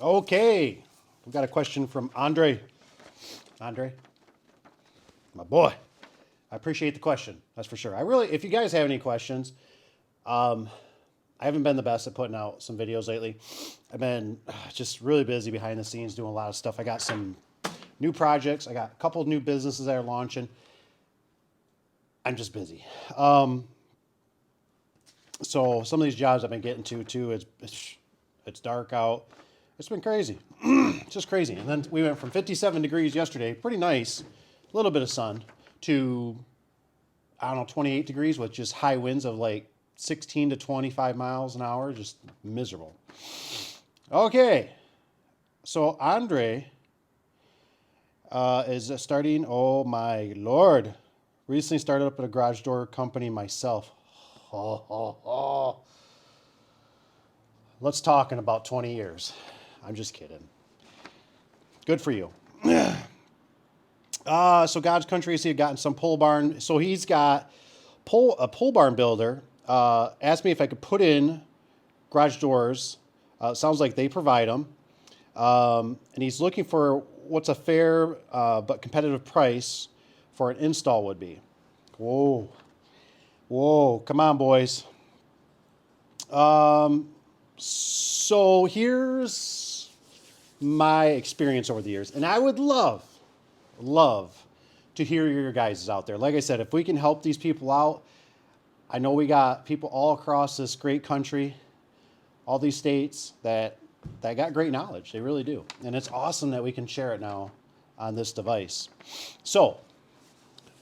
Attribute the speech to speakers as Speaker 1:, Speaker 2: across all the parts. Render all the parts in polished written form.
Speaker 1: Okay, we've got a question from Andre. Andre, my boy. I appreciate the question. That's for sure. If you guys have any questions, I haven't been the best at putting out some videos lately. I've been just really busy behind the scenes doing a lot of stuff. I got some new projects. I got a couple of new businesses that are launching. I'm just busy. So some of these jobs I've been getting to too, it's dark out. It's been crazy. It's just crazy. And then we went from 57 degrees yesterday, pretty nice, a little bit of sun, to, I don't know, 28 degrees with just high winds of like 16 to 25 miles an hour, just miserable. Okay. So Andre is starting, oh my Lord, recently started up at a garage door company myself. Let's talk in about 20 years. I'm just kidding. Good for you. So God's Country, he had gotten some pole barn. So he's got a pole barn builder asked me if I could put in garage doors. It sounds like they provide them. And he's looking for what's a fair but competitive price for an install would be. Whoa. Whoa, come on, boys. So here's my experience over the years. And I would love to hear your guys out there. Like I said, if we can help these people out, I know we got people all across this great country, all these states that got great knowledge. They really do. And it's awesome that we can share it now on this device. So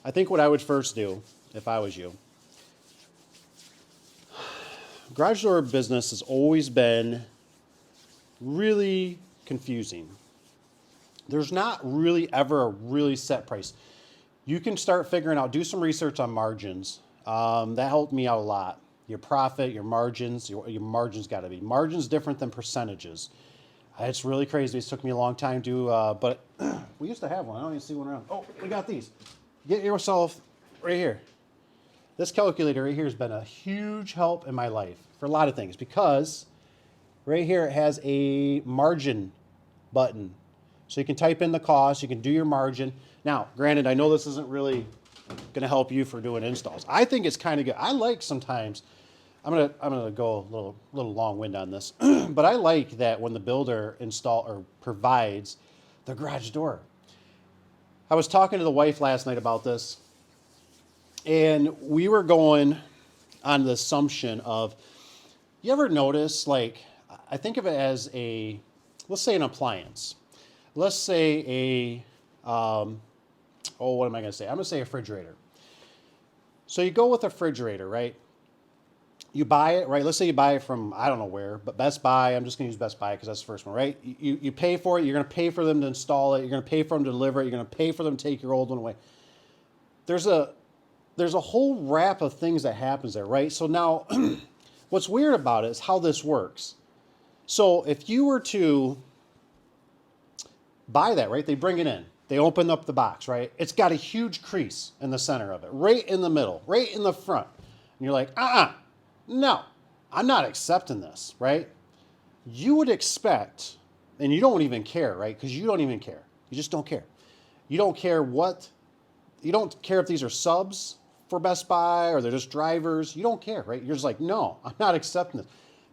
Speaker 1: I think what I would first do, if I was you, garage door business has always been really confusing. There's not really ever a really set price. You can start figuring out, do some research on margins. That helped me out a lot. Your profit, your margins, your margins got to be. Margins different than percentages. It's really crazy. It took me a long time to, but we used to have one. I don't even see one around. Oh, we got these. Get yourself right here. This calculator right here has been a huge help in my life for a lot of things because right here it has a margin button. So you can type in the cost, you can do your margin. Now, granted, I know this isn't really going to help you for doing installs. I think it's kind of good. I like sometimes, I'm gonna go a little long wind on this, but I like that when the builder provides the garage door. I was talking to the wife last night about this, and we were going on the assumption of, you ever notice, like, I think of it as let's say an appliance. Let's say what am I going to say? I'm going to say a refrigerator. So you go with a refrigerator, right? You buy it, right? Let's say you buy it from, I don't know where, but Best Buy. I'm just going to use Best Buy because that's the first one, right? You pay for it. You're going to pay for them to install it. You're going to pay for them to deliver it. You're going to pay for them to take your old one away. There's a whole wrap of things that happens there, right? So now what's weird about it is how this works. So if you were to buy that, right? They bring it in. They open up the box, right? It's got a huge crease in the center of it, right in the middle, right in the front. And you're like, no, I'm not accepting this, right? You would expect, and you don't even care, right? Because you don't even care. You just don't care. You don't care if these are subs for Best Buy or they're just drivers. You don't care, right? You're just like, no, I'm not accepting this.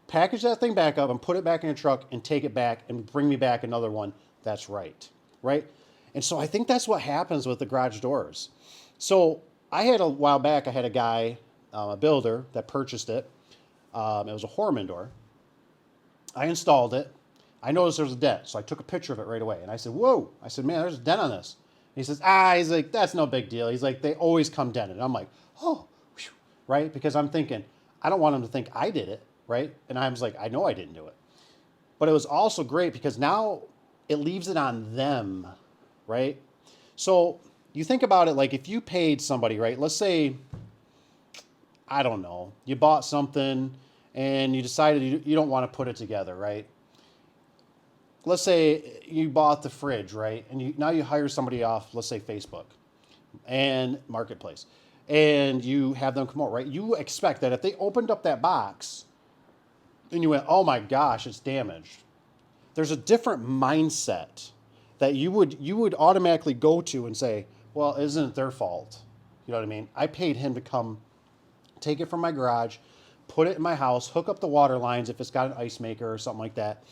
Speaker 1: Package that thing back up and put it back in your truck and take it back and bring me back another one that's right? And so I think that's what happens with the garage doors. So a while back, I had a guy, a builder, that purchased it. It was a Horman door. I installed it. I noticed there was a dent, so I took a picture of it right away. And I said, whoa. I said, man, there's a dent on this. And he says, he's like, that's no big deal. He's like, they always come dented. And I'm like, oh, whew, right? Because I'm thinking, I don't want him to think I did it, right? And I was like, I know I didn't do it. But it was also great because now it leaves it on them, right? So you think about it like if you paid somebody, right? Let's say, I don't know, you bought something and you decided you don't want to put it together, right? Let's say you bought the fridge, right? And now you hire somebody off, let's say Facebook and Marketplace, and you have them come over, right? You expect that if they opened up that box and you went, oh my gosh, it's damaged, there's a different mindset that you would automatically go to and say, well, isn't it their fault? You know what I mean? I paid him to come take it from my garage, put it in my house, hook up the water lines if it's got an ice maker or something like that,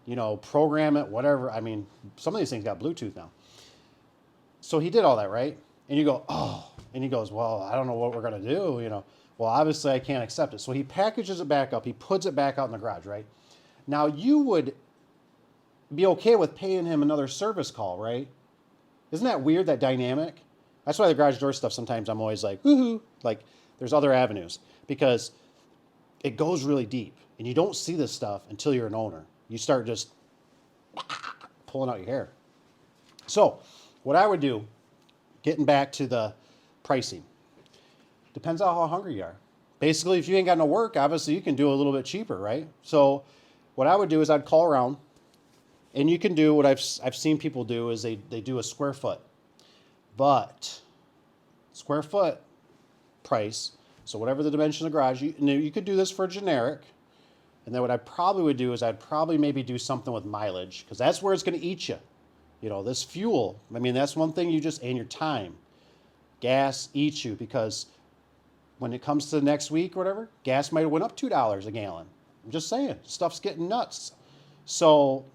Speaker 1: you know, program it, whatever. I mean, some of these things got Bluetooth now. So he did all that, right? And you go, oh, and he goes, well, I don't know what we're going to do, you know. Well, obviously I can't accept it. So he packages it back up. He puts it back out in the garage, right? Now you would be okay with paying him another service call, right? Isn't that weird, that dynamic? That's why the garage door stuff, sometimes I'm always like, woohoo, like there's other avenues, because it goes really deep and you don't see this stuff until you're an owner. You start just pulling out your hair. So what I would do, getting back to the pricing, depends on how hungry you are. Basically, if you ain't got no work, obviously you can do a little bit cheaper, right? So what I would do is I'd call around, and you can do what I've seen people do is they do a square foot. But square foot price, so whatever the dimension of the garage, you could do this for generic. And then what I probably would do is I'd probably maybe do something with mileage, because that's where it's going to eat you. You know, this fuel, I mean, that's one thing and your time. Gas eats you, because when it comes to the next week or whatever, gas might have went up $2 a gallon. I'm just saying, stuff's getting nuts. So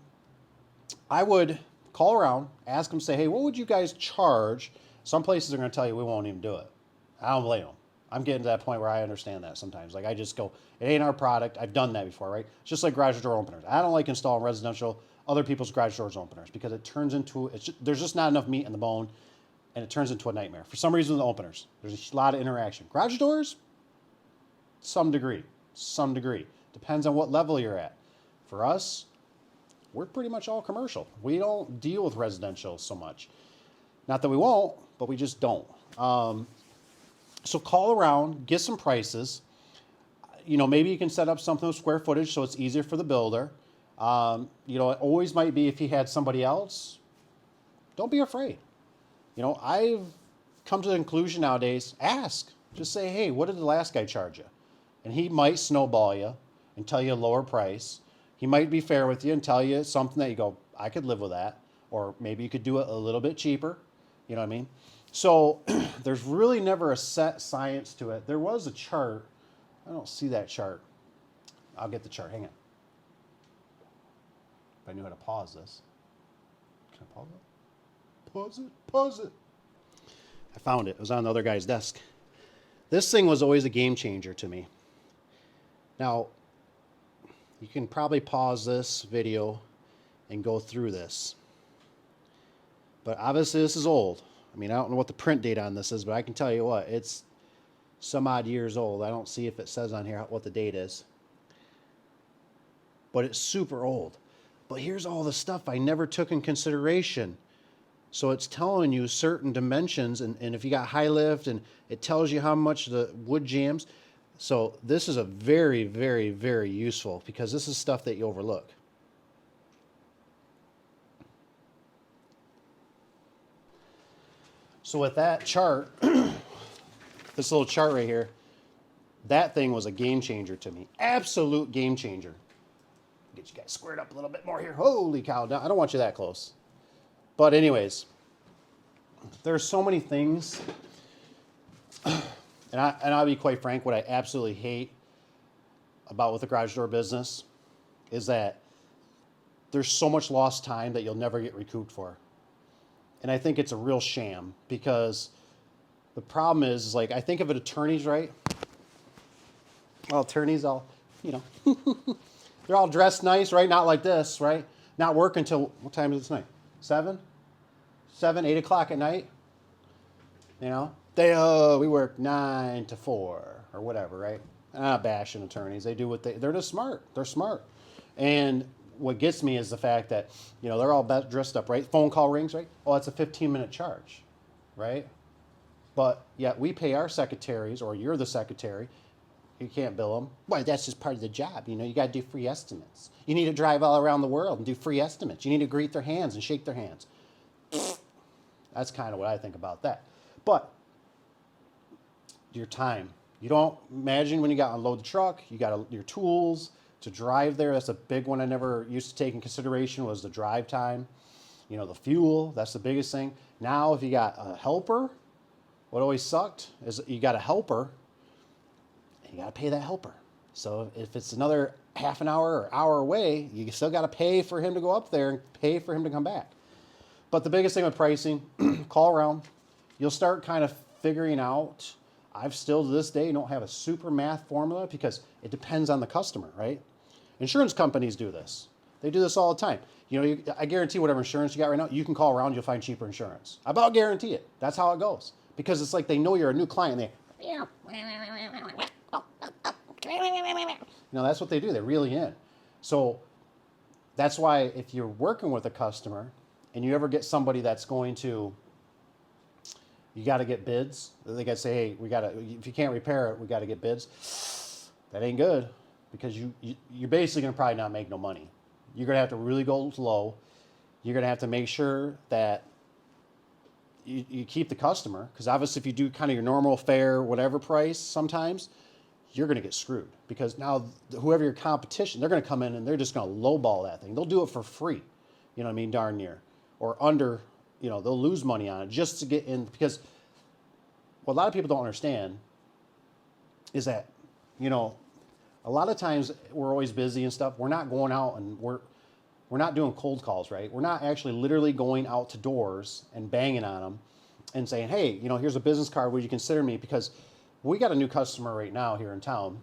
Speaker 1: I would call around, ask them, say, hey, what would you guys charge? Some places are going to tell you we won't even do it. I don't blame them. I'm getting to that point where I understand that sometimes. Like I just go, it ain't our product. I've done that before, right? It's just like garage door openers. I don't like installing residential, other people's garage doors openers, because it turns into, there's just not enough meat in the bone, and it turns into a nightmare. For some reason, the openers, there's a lot of interaction. Garage doors, some degree. Depends on what level you're at. For us, we're pretty much all commercial. We don't deal with residential so much. Not that we won't, but we just don't. So call around, get some prices. You know, maybe you can set up something with square footage so it's easier for the builder. You know, it always might be if he had somebody else, don't be afraid. You know, I've come to the conclusion nowadays, ask. Just say, hey, what did the last guy charge you? And he might snowball you and tell you a lower price. He might be fair with you and tell you something that you go, I could live with that. Or maybe you could do it a little bit cheaper. You know what I mean? So there's really never a set science to it. There was a chart. I don't see that chart. I'll get the chart. Hang on. If I knew how to pause this. Can I pause it? Pause it. I found it. It was on the other guy's desk. This thing was always a game changer to me. Now, you can probably pause this video and go through this. But obviously this is old. I mean, I don't know what the print date on this is, but I can tell you what, it's some odd years old. I don't see if it says on here what the date is. But it's super old. But here's all the stuff I never took in consideration. So it's telling you certain dimensions, and if you got high lift, and it tells you how much the wood jams. So this is a very, very, very useful, because this is stuff that you overlook. So with that chart, this little chart right here, that thing was a game changer to me. Absolute game changer. Get you guys squared up a little bit more here. Holy cow. I don't want you that close. But anyways, there's so many things. And I'll be quite frank, what I absolutely hate about with the garage door business is that there's so much lost time that you'll never get recouped for. And I think it's a real sham, because the problem is like, I think of it attorneys, right? Well, attorneys all, you know, they're all dressed nice, right? Not like this, right? Not work until, what time is it tonight? 7, 8 o'clock at night. You know, we work 9 to 4 or whatever, right? I'm not bashing attorneys. They do what they're just smart. They're smart. And what gets me is the fact that, you know, they're all dressed up, right? Phone call rings, right? Oh, that's a 15-minute charge, right? But yet we pay our secretaries, or you're the secretary. You can't bill them. Well, that's just part of the job. You know, you got to do free estimates. You need to drive all around the world and do free estimates. You need to greet their hands and shake their hands. That's kind of what I think about that. But your time. You don't imagine when you got to unload the truck, you got your tools, to drive there. That's a big one I never used to take in consideration, was the drive time. You know, the fuel, that's the biggest thing. Now, if you got a helper, what always sucked is you got a helper, and you got to pay that helper. So if it's another half an hour or hour away, you still got to pay for him to go up there and pay for him to come back. But the biggest thing with pricing, call around. You'll start kind of figuring out. I've still to this day don't have a super math formula because it depends on the customer, right? Insurance companies do this. They do this all the time. You know, I guarantee whatever insurance you got right now, you can call around, you'll find cheaper insurance. I about guarantee it. That's how it goes. Because it's like they know you're a new client. That's what they do. They reel you in. So that's why if you're working with a customer and you ever get somebody that's going to, you got to get bids. They got to say, hey, if you can't repair it, we got to get bids. That ain't good, because you're basically going to probably not make no money. You're going to have to really go low. You're going to have to make sure that you keep the customer, because obviously if you do kind of your normal fair whatever price, sometimes you're going to get screwed, because now whoever your competition, they're going to come in and they're just going to lowball that thing. They'll do it for free, you know what I mean, darn near, or under, you know, they'll lose money on it just to get in. Because what a lot of people don't understand is that, you know, a lot of times we're always busy and stuff. We're not going out and we're not doing cold calls, right? We're not actually literally going out to doors and banging on them and saying, hey, you know, here's a business card. Would you consider me? Because we got a new customer right now here in town,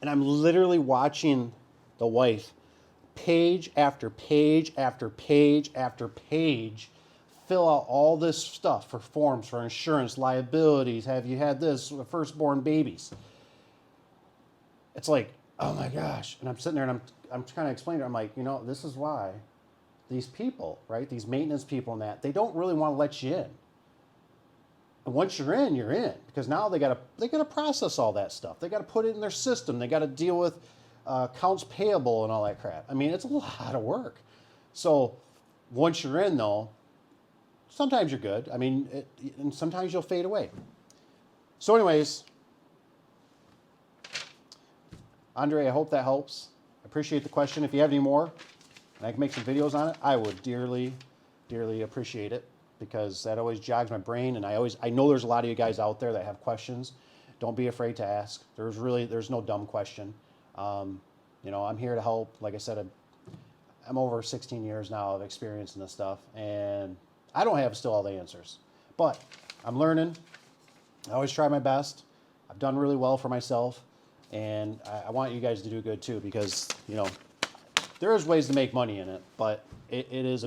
Speaker 1: and I'm literally watching the wife page after page after page after page fill out all this stuff for forms for insurance, liabilities. Have you had this, firstborn babies? It's like, oh my gosh. And I'm sitting there and I'm trying to explain to her, I'm like, you know, this is why these people, right, these maintenance people and that, they don't really want to let you in. And once you're in, because now they gotta process all that stuff. They gotta put it in their system. They gotta deal with accounts payable and all that crap. I mean, it's a lot of work. So once you're in, though, sometimes you're good. I mean, and sometimes you'll fade away. So anyways, Andre, I hope that helps. I appreciate the question. If you have any more, and I can make some videos on it, I would dearly, dearly appreciate it, because that always jogs my brain. And I know there's a lot of you guys out there that have questions. Don't be afraid to ask. There's no dumb question. You know, I'm here to help. Like I said, I'm over 16 years now of experience in this stuff, and I don't have still all the answers, but I'm learning. I always try my best. I've done really well for myself, and I want you guys to do good too, because, you know, there is ways to make money in it, but it is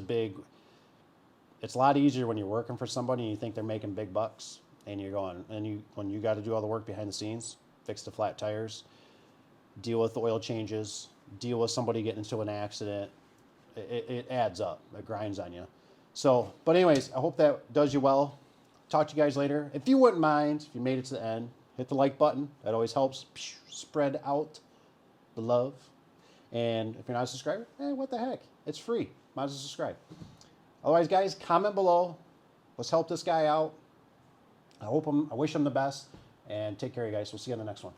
Speaker 1: it's a lot easier when you're working for somebody and you think they're making big bucks, and you're going, and when you got to do all the work behind the scenes, fix the flat tires, deal with the oil changes, deal with somebody getting into an accident, it adds up. It grinds on you. So, but anyways, I hope that does you well. Talk to you guys later. If you wouldn't mind, if you made it to the end, hit the like button. That always helps spread out the love. And if you're not a subscriber, what the heck? It's free. Might as well subscribe. Otherwise, guys, comment below. Let's help this guy out. I wish him the best. And take care, you guys. We'll see you on the next one.